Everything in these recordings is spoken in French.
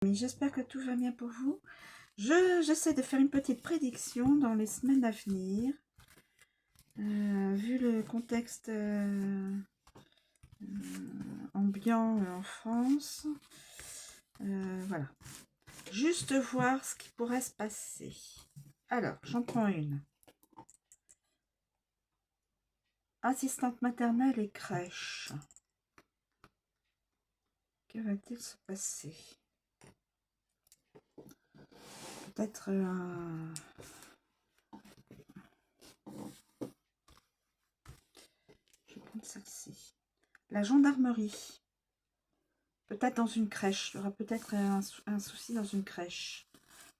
J'espère que tout va bien pour vous. J'essaie de faire une petite prédiction dans les semaines à venir. Vu le contexte ambiant en France. Voilà. Juste voir ce qui pourrait se passer. Alors, j'en prends une. Assistante maternelle et crèche. Que va-t-il se passer? Peut-être un... Je vais prendre celle-ci. La gendarmerie. Peut-être dans une crèche. Il y aura peut-être un souci dans une crèche.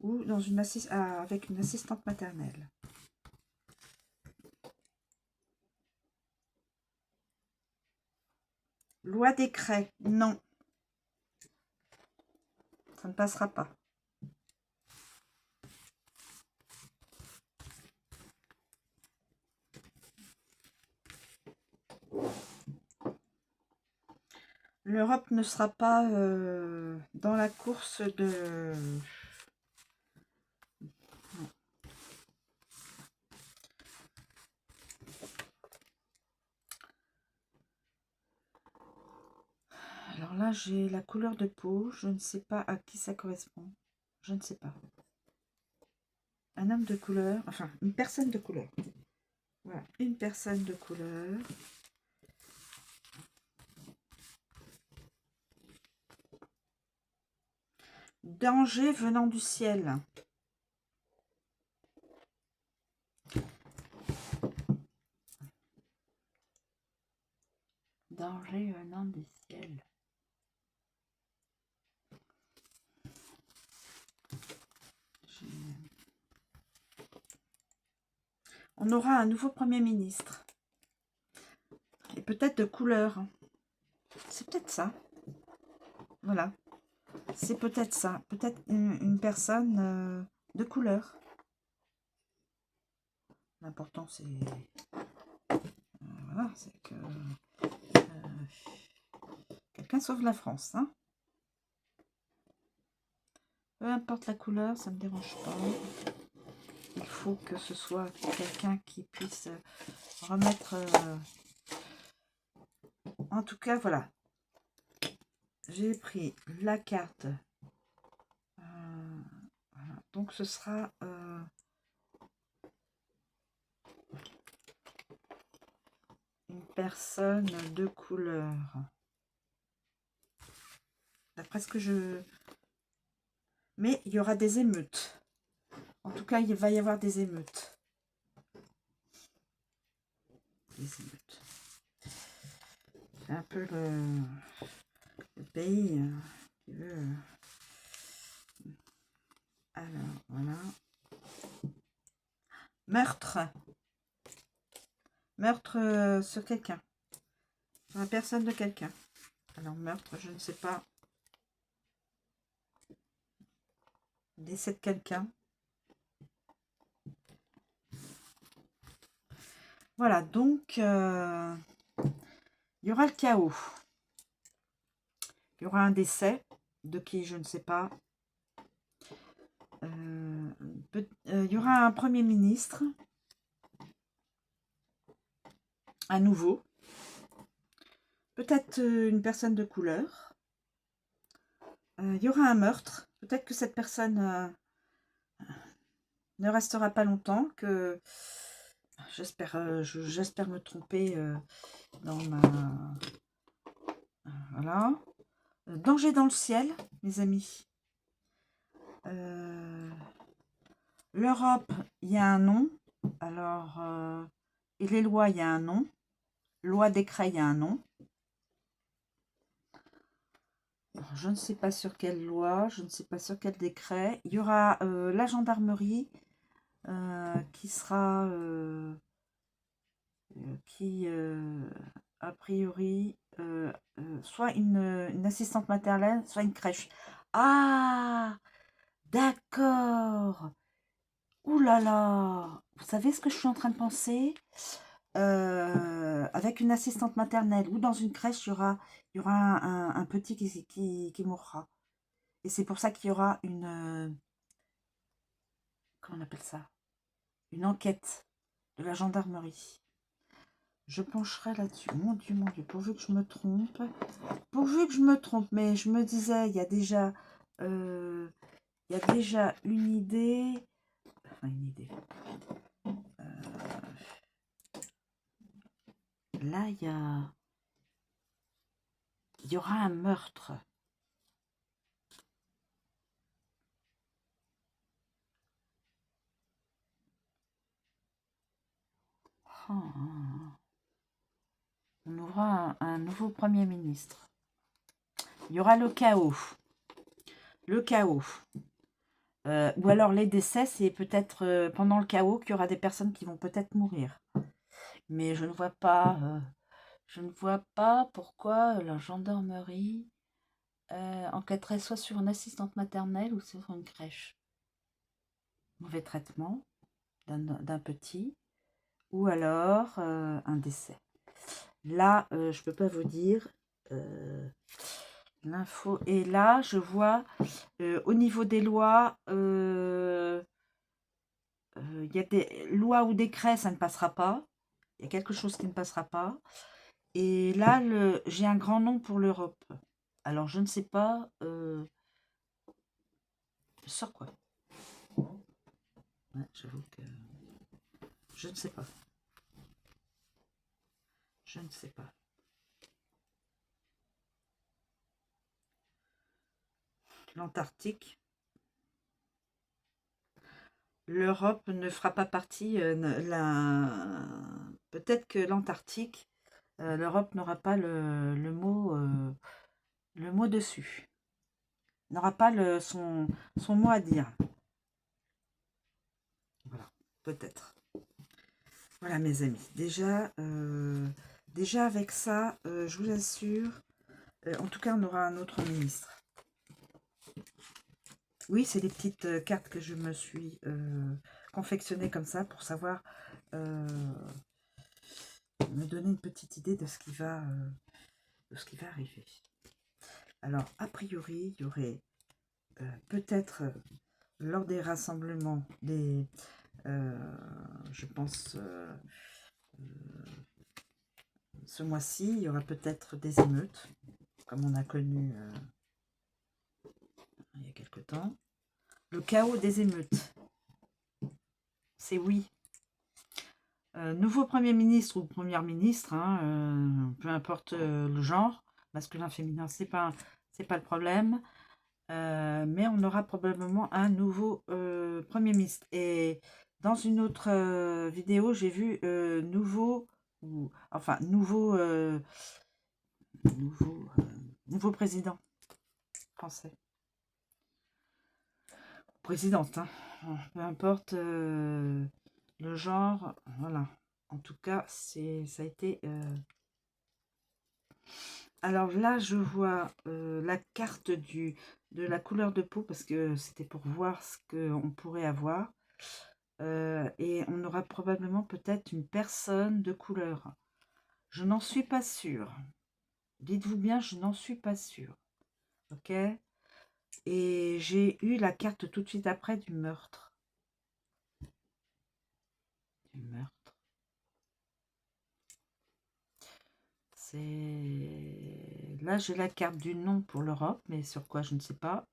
Ou dans une avec une assistante maternelle. Loi décret. Non. Ça ne passera pas. L'Europe ne sera pas dans la course de... Alors là, j'ai la couleur de peau. Je ne sais pas à qui ça correspond. Je ne sais pas. Un homme de couleur. Enfin, une personne de couleur. Voilà, une personne de couleur. Danger venant du ciel. Danger venant du ciel. On aura un nouveau Premier ministre. Et peut-être de couleur. C'est peut-être ça. Voilà. C'est peut-être ça. Peut-être une personne de couleur. L'important, c'est... voilà, c'est que... quelqu'un sauve la France. Hein. Peu importe la couleur, ça ne me dérange pas. Il faut que ce soit quelqu'un qui puisse remettre... En tout cas, voilà. J'ai pris la carte. Voilà. Donc, ce sera... une personne de couleur. D'après ce que je... Mais il y aura des émeutes. En tout cas, il va y avoir des émeutes. Des émeutes. C'est un peu le pays qui veut... Alors, voilà. Meurtre. Meurtre sur quelqu'un. Sur la personne de quelqu'un. Alors, meurtre, je ne sais pas. Décès de quelqu'un. Voilà, donc, il y aura le chaos. Il y aura un décès, de qui je ne sais pas. Il y aura un Premier ministre. À nouveau. Peut-être une personne de couleur. Il y aura un meurtre. Peut-être que cette personne ne restera pas longtemps. Que j'espère me tromper dans ma... Voilà. Danger dans le ciel, mes amis. L'Europe, il y a un nom. Alors, et les lois, il y a un nom. Loi décret, il y a un nom. Alors, je ne sais pas sur quelle loi, je ne sais pas sur quel décret. Il y aura la gendarmerie qui sera... qui, a priori, soit une assistante maternelle, soit une crèche. Ah, d'accord. Ouh là là. Vous savez ce que je suis en train de penser? Avec une assistante maternelle ou dans une crèche, il y aura un petit qui mourra. Et c'est pour ça qu'il y aura une... comment on appelle ça? Une enquête de la gendarmerie. Je pencherai là-dessus. Mon Dieu, pourvu que je me trompe. Pourvu que je me trompe. Mais je me disais, il y a déjà... une idée. Enfin, une idée. Là, il y aura un meurtre. Oh. On aura un nouveau Premier ministre. Il y aura le chaos. Le chaos. Ou alors les décès, c'est peut-être pendant le chaos qu'il y aura des personnes qui vont peut-être mourir. Mais je ne vois pas... je ne vois pas pourquoi la gendarmerie enquêterait soit sur une assistante maternelle ou sur une crèche. Mauvais traitement d'un petit. Ou alors un décès. Là, je ne peux pas vous dire l'info. Et là, je vois au niveau des lois, il y a des lois ou décrets, ça ne passera pas. Il y a quelque chose qui ne passera pas. Et là, j'ai un grand nom pour l'Europe. Alors, je ne sais pas sur quoi. Ouais, j'avoue que je ne sais pas. Je ne sais pas. L'Antarctique. L'Europe ne fera pas partie. Peut-être que l'Antarctique, l'Europe n'aura pas le mot dessus. N'aura pas son mot à dire. Voilà, peut-être. Voilà mes amis. Déjà avec ça, je vous assure, en tout cas on aura un autre ministre. Oui, c'est des petites cartes que je me suis confectionnées comme ça pour savoir me donner une petite idée de ce qui va arriver. Alors, a priori, il y aurait peut-être lors des rassemblements, je pense, ce mois-ci, il y aura peut-être des émeutes, comme on a connu il y a quelque temps. Le chaos des émeutes, c'est oui. Nouveau Premier ministre ou Première ministre, hein, peu importe le genre, masculin, féminin, c'est pas le problème. Mais on aura probablement un nouveau Premier ministre. Et dans une autre vidéo, j'ai vu nouveau président français. Présidente, hein. Peu importe le genre, voilà. En tout cas, ça a été... Alors là, je vois la carte de la couleur de peau, parce que c'était pour voir ce qu'on pourrait avoir. Et on aura probablement peut-être une personne de couleur. Je n'en suis pas sûre. Dites-vous bien, je n'en suis pas sûre. Ok? Et j'ai eu la carte tout de suite après du meurtre. Du meurtre. Là, j'ai la carte du non pour l'Europe, mais sur quoi, je ne sais pas.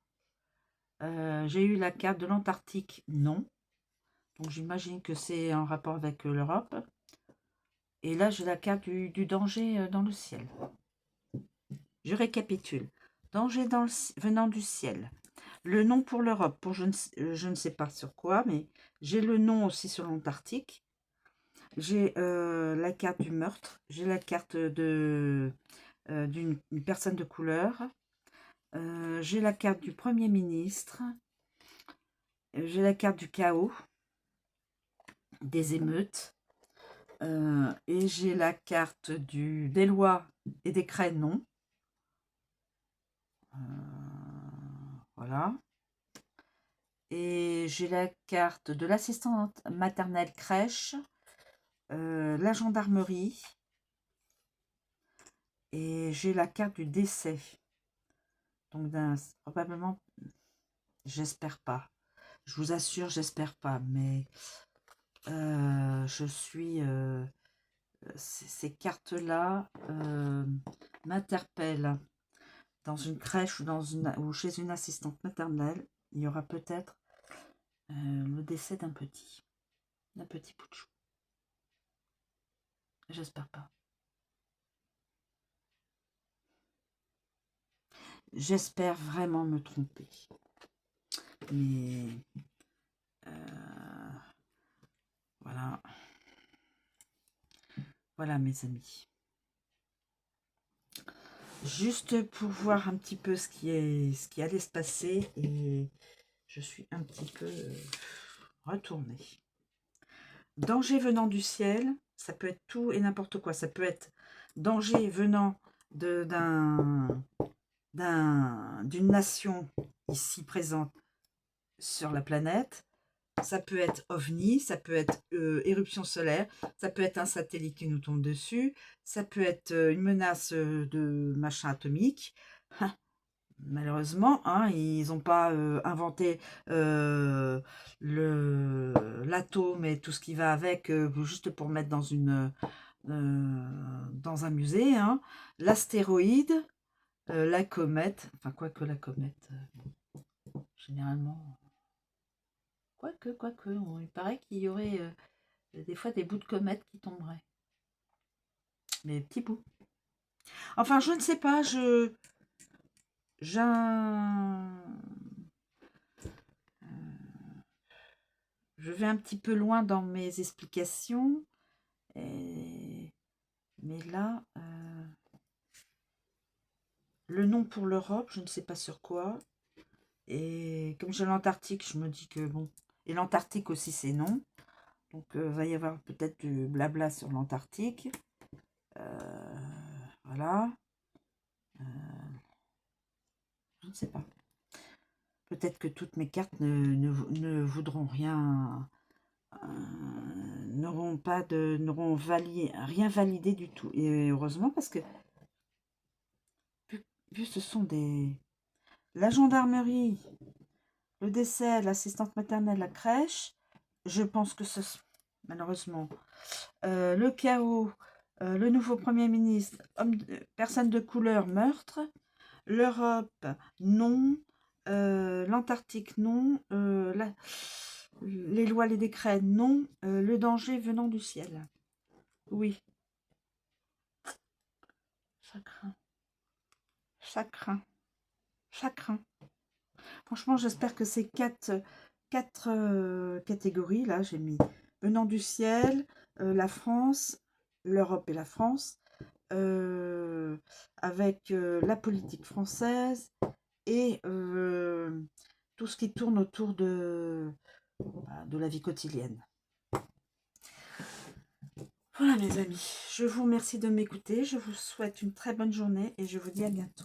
J'ai eu la carte de l'Antarctique, non. Donc, j'imagine que c'est en rapport avec l'Europe. Et là, j'ai la carte du danger dans le ciel. Je récapitule. Danger venant du ciel. Le nom pour l'Europe, je ne sais pas sur quoi, mais j'ai le nom aussi sur l'Antarctique. J'ai la carte du meurtre. J'ai la carte d'une personne de couleur. J'ai la carte du Premier ministre. J'ai la carte du chaos, des émeutes. Et j'ai la carte des lois et des créneaux. Voilà. Et j'ai la carte de l'assistante maternelle crèche, la gendarmerie. Et j'ai la carte du décès. Donc probablement J'espère pas. Je vous assure, j'espère pas. Mais je suis... ces cartes-là m'interpellent. Dans une crèche ou chez une assistante maternelle, il y aura peut-être le décès d'un petit bout de chou. J'espère pas. J'espère vraiment me tromper. Mais voilà. Voilà mes amis. Juste pour voir un petit peu ce qui allait se passer, et je suis un petit peu retournée. Danger venant du ciel, ça peut être tout et n'importe quoi. Ça peut être danger venant d'une nation ici présente sur la planète. Ça peut être ovni, ça peut être éruption solaire, ça peut être un satellite qui nous tombe dessus, ça peut être une menace de machin atomique. Malheureusement, hein, ils n'ont pas inventé l'atome et tout ce qui va avec juste pour mettre dans dans un musée. Hein. L'astéroïde, la comète, enfin quoique la comète, généralement, quoique, il paraît qu'il y aurait des fois des bouts de comète qui tomberaient. Mais petits bouts. Enfin, je ne sais pas, je vais un petit peu loin dans mes explications. Mais là, le nom pour l'Europe, je ne sais pas sur quoi. Et comme j'ai l'Antarctique, je me dis que bon. Et l'Antarctique aussi, c'est non. Donc, va y avoir peut-être du blabla sur l'Antarctique. Voilà. Je ne sais pas. Peut-être que toutes mes cartes ne voudront rien, n'auront rien validé du tout. Et heureusement, parce que vu ce sont la gendarmerie, le décès, l'assistante maternelle, la crèche, je pense que malheureusement, le chaos, le nouveau Premier ministre, personne de couleur, meurtre, l'Europe, non, l'Antarctique, non, les lois, les décrets, non, le danger venant du ciel. Oui. Ça craint. Ça craint. Ça craint. Franchement, j'espère que ces quatre catégories, là, j'ai mis venant du ciel, la France, l'Europe et la France, avec la politique française et tout ce qui tourne autour de la vie quotidienne. Voilà mes amis, je vous remercie de m'écouter, je vous souhaite une très bonne journée et je vous dis à bientôt.